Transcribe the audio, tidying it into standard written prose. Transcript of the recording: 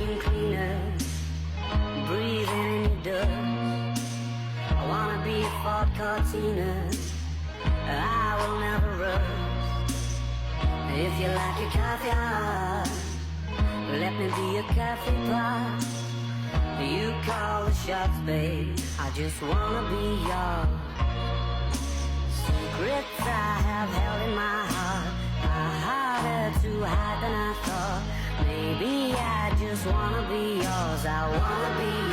vacuum cleaner, breathing in your dust. I wanna be a Ford Cortina, I will never rust. If you like your coffee hot, let me be a coffee pot. You call the shots, babe, I just wanna be yours. Secrets I have held in my heart are harder to hide than I thought. Maybe I just wanna be yours, I wanna be